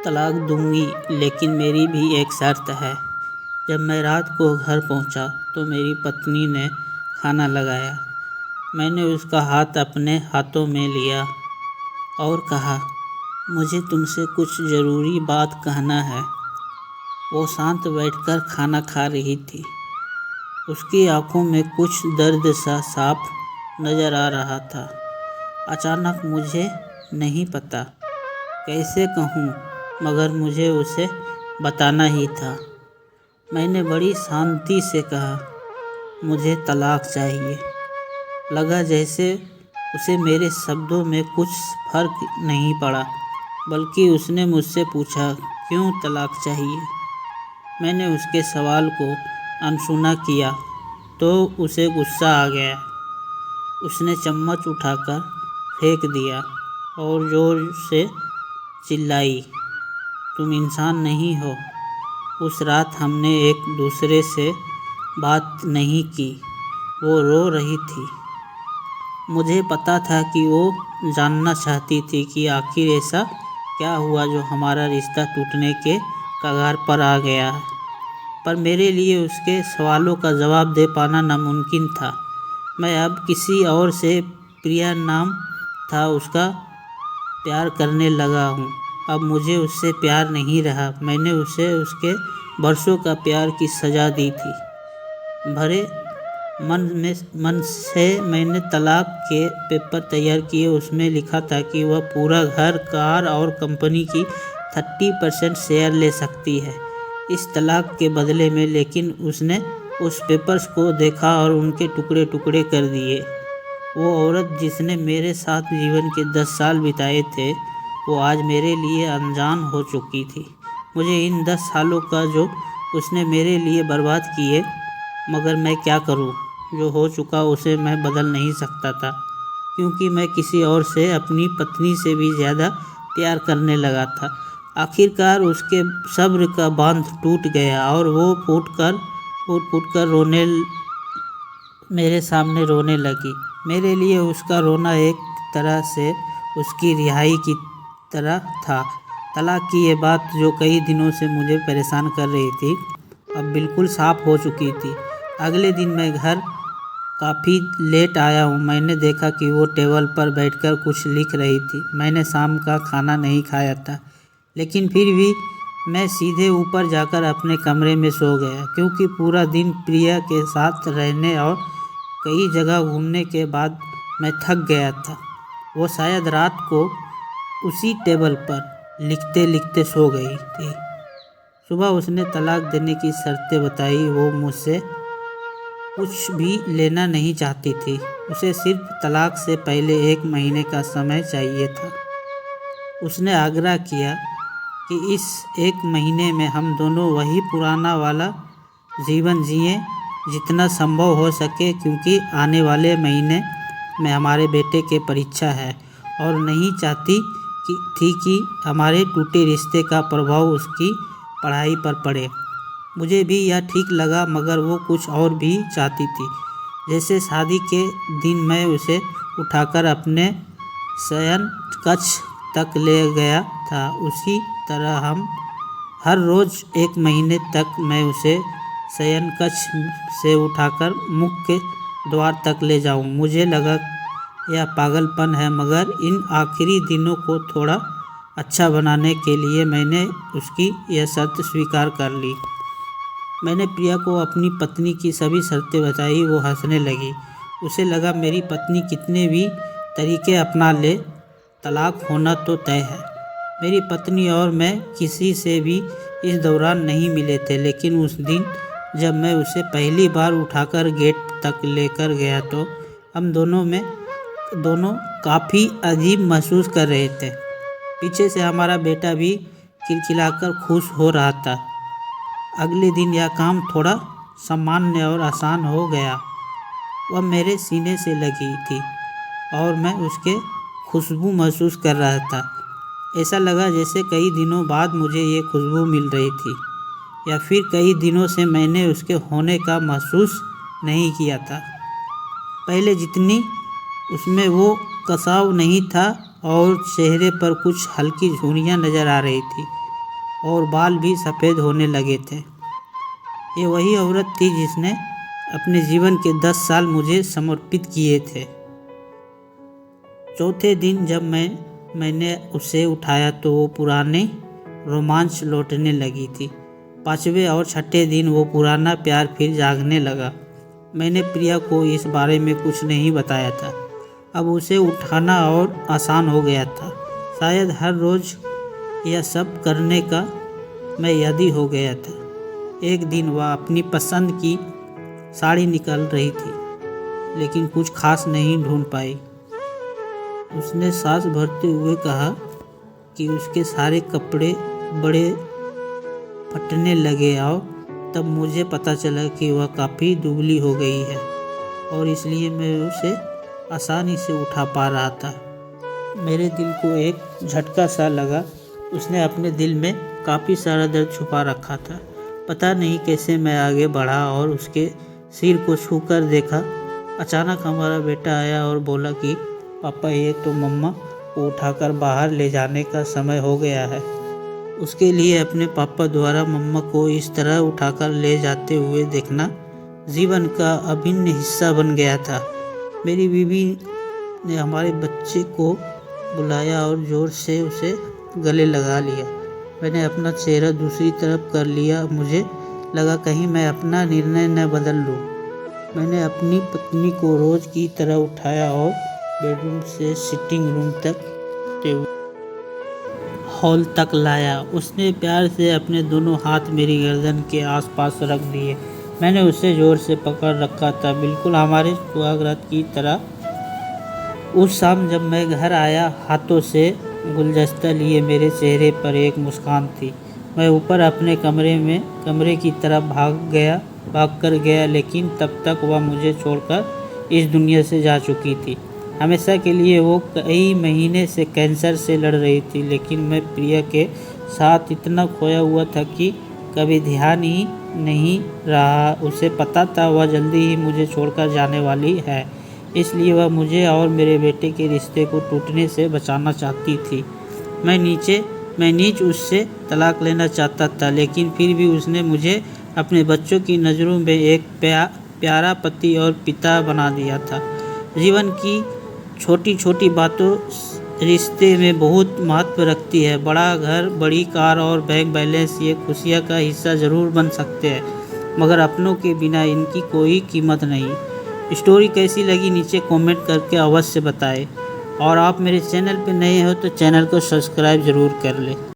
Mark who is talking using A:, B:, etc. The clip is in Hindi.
A: तलाक दूंगी, लेकिन मेरी भी एक शर्त है। जब मैं रात को घर पहुंचा तो मेरी पत्नी ने खाना लगाया। मैंने उसका हाथ अपने हाथों में लिया और कहा, मुझे तुमसे कुछ ज़रूरी बात कहना है। वो शांत बैठकर खाना खा रही थी। उसकी आंखों में कुछ दर्द सा साफ नज़र आ रहा था। अचानक मुझे नहीं पता कैसे कहूँ, मगर मुझे उसे बताना ही था। मैंने बड़ी शांति से कहा, मुझे तलाक चाहिए। लगा जैसे उसे मेरे शब्दों में कुछ फर्क नहीं पड़ा, बल्कि उसने मुझसे पूछा, क्यों तलाक चाहिए? मैंने उसके सवाल को अनसुना किया तो उसे गुस्सा आ गया। उसने चम्मच उठाकर फेंक दिया और ज़ोर से चिल्लाई, तुम इंसान नहीं हो। उस रात हमने एक दूसरे से बात नहीं की। वो रो रही थी। मुझे पता था कि वो जानना चाहती थी कि आखिर ऐसा क्या हुआ जो हमारा रिश्ता टूटने के कगार पर आ गया है। पर मेरे लिए उसके सवालों का जवाब दे पाना नामुमकिन था। मैं अब किसी और से, प्रिया नाम था उसका, प्यार करने लगा हूँ। अब मुझे उससे प्यार नहीं रहा। मैंने उसे उसके बरसों का प्यार की सज़ा दी थी। भरे मन से मैंने तलाक के पेपर तैयार किए। उसमें लिखा था कि वह पूरा घर, कार और कंपनी की 30% शेयर ले सकती है इस तलाक के बदले में। लेकिन उसने उस पेपर्स को देखा और उनके टुकड़े टुकड़े कर दिए। वो औरत जिसने मेरे साथ जीवन के 10 साल बिताए थे, वो आज मेरे लिए अनजान हो चुकी थी। मुझे इन 10 सालों का जो उसने मेरे लिए बर्बाद किए, मगर मैं क्या करूं? जो हो चुका उसे मैं बदल नहीं सकता था, क्योंकि मैं किसी और से, अपनी पत्नी से भी ज़्यादा प्यार करने लगा था। आखिरकार उसके सब्र का बांध टूट गया और वो फूट फूट कर मेरे सामने रोने लगी। मेरे लिए उसका रोना एक तरह से उसकी रिहाई की तरह था। तलाक की ये बात जो कई दिनों से मुझे परेशान कर रही थी, अब बिल्कुल साफ हो चुकी थी। अगले दिन मैं घर काफ़ी लेट आया हूँ। मैंने देखा कि वो टेबल पर बैठकर कुछ लिख रही थी। मैंने शाम का खाना नहीं खाया था, लेकिन फिर भी मैं सीधे ऊपर जाकर अपने कमरे में सो गया, क्योंकि पूरा दिन प्रिया के साथ रहने और कई जगह घूमने के बाद मैं थक गया था। वो शायद रात को उसी टेबल पर लिखते लिखते सो गई थी। सुबह उसने तलाक देने की शर्तें बताई। वो मुझसे कुछ भी लेना नहीं चाहती थी। उसे सिर्फ तलाक से पहले 1 महीने का समय चाहिए था। उसने आग्रह किया कि इस 1 महीने में हम दोनों वही पुराना वाला जीवन जिएं, जितना संभव हो सके, क्योंकि आने वाले महीने में हमारे बेटे के परीक्षा है और नहीं चाहती थी कि हमारे टूटे रिश्ते का प्रभाव उसकी पढ़ाई पर पड़े। मुझे भी यह ठीक लगा, मगर वो कुछ और भी चाहती थी। जैसे शादी के दिन मैं उसे उठाकर अपने शयन कक्ष तक ले गया था, उसी तरह हम हर रोज़ 1 महीने तक मैं उसे शयन कक्ष से उठाकर मुख्य द्वार तक ले जाऊं। मुझे लगा यह पागलपन है, मगर इन आखिरी दिनों को थोड़ा अच्छा बनाने के लिए मैंने उसकी यह शर्त स्वीकार कर ली। मैंने प्रिया को अपनी पत्नी की सभी शर्तें बताई। वो हंसने लगी। उसे लगा मेरी पत्नी कितने भी तरीके अपना ले, तलाक होना तो तय है। मेरी पत्नी और मैं किसी से भी इस दौरान नहीं मिले थे, लेकिन उस दिन जब मैं उसे पहली बार उठाकर गेट तक लेकर गया तो हम दोनों काफ़ी अजीब महसूस कर रहे थे। पीछे से हमारा बेटा भी खिलखिलाकर खुश हो रहा था। अगले दिन यह काम थोड़ा सामान्य और आसान हो गया। वह मेरे सीने से लगी थी और मैं उसके खुशबू महसूस कर रहा था। ऐसा लगा जैसे कई दिनों बाद मुझे ये खुशबू मिल रही थी, या फिर कई दिनों से मैंने उसके होने का महसूस नहीं किया था। पहले जितनी उसमें वो कसाव नहीं था और चेहरे पर कुछ हल्की झुर्रियाँ नज़र आ रही थी। और बाल भी सफ़ेद होने लगे थे। ये वही औरत थी जिसने अपने जीवन के 10 साल मुझे समर्पित किए थे। चौथे दिन जब मैंने उसे उठाया तो वो पुराने रोमांच लौटने लगी थी। 5वें और 6ठे दिन वो पुराना प्यार फिर जागने लगा। मैंने प्रिया को इस बारे में कुछ नहीं बताया था। अब उसे उठाना और आसान हो गया था। शायद हर रोज़ यह सब करने का मैं यादी हो गया था। एक दिन वह अपनी पसंद की साड़ी निकाल रही थी, लेकिन कुछ खास नहीं ढूंढ पाई। उसने सांस भरते हुए कहा कि उसके सारे कपड़े बड़े फटने लगे और तब मुझे पता चला कि वह काफ़ी दुबली हो गई है और इसलिए मैं उसे आसानी से उठा पा रहा था। मेरे दिल को एक झटका सा लगा। उसने अपने दिल में काफ़ी सारा दर्द छुपा रखा था। पता नहीं कैसे मैं आगे बढ़ा और उसके सिर को छूकर देखा। अचानक हमारा बेटा आया और बोला कि पापा, ये तो मम्मा को उठाकर बाहर ले जाने का समय हो गया है। उसके लिए अपने पापा द्वारा मम्मा को इस तरह उठाकर ले जाते हुए देखना जीवन का अभिन्न हिस्सा बन गया था। मेरी बीवी ने हमारे बच्चे को बुलाया और ज़ोर से उसे गले लगा लिया। मैंने अपना चेहरा दूसरी तरफ कर लिया। मुझे लगा कहीं मैं अपना निर्णय न बदल लूँ। मैंने अपनी पत्नी को रोज़ की तरह उठाया और बेडरूम से सिटिंग रूम तक हॉल तक लाया। उसने प्यार से अपने दोनों हाथ मेरी गर्दन के आसपास रख दिए। मैंने उसे ज़ोर से पकड़ रखा था, बिल्कुल हमारे सुहागरात की तरह। उस शाम जब मैं घर आया, हाथों से गुलदस्ता लिए मेरे चेहरे पर एक मुस्कान थी। मैं ऊपर अपने कमरे की तरफ भाग कर गया, लेकिन तब तक वह मुझे छोड़कर इस दुनिया से जा चुकी थी हमेशा के लिए। वो कई महीने से कैंसर से लड़ रही थी, लेकिन मैं प्रिया के साथ इतना खोया हुआ था कि कभी ध्यान ही नहीं रहा। उसे पता था वह जल्दी ही मुझे छोड़कर जाने वाली है, इसलिए वह मुझे और मेरे बेटे के रिश्ते को टूटने से बचाना चाहती थी। मैं नीच उससे तलाक लेना चाहता था, लेकिन फिर भी उसने मुझे अपने बच्चों की नज़रों में एक प्यारा पति और पिता बना दिया था। जीवन की छोटी छोटी बातों रिश्ते में बहुत महत्व रखती है। बड़ा घर, बड़ी कार और बैंक बैलेंस ये खुशियाँ का हिस्सा ज़रूर बन सकते हैं, मगर अपनों के बिना इनकी कोई कीमत नहीं। स्टोरी कैसी लगी नीचे कमेंट करके अवश्य बताएं, और आप मेरे चैनल पे नए हो तो चैनल को सब्सक्राइब ज़रूर कर लें।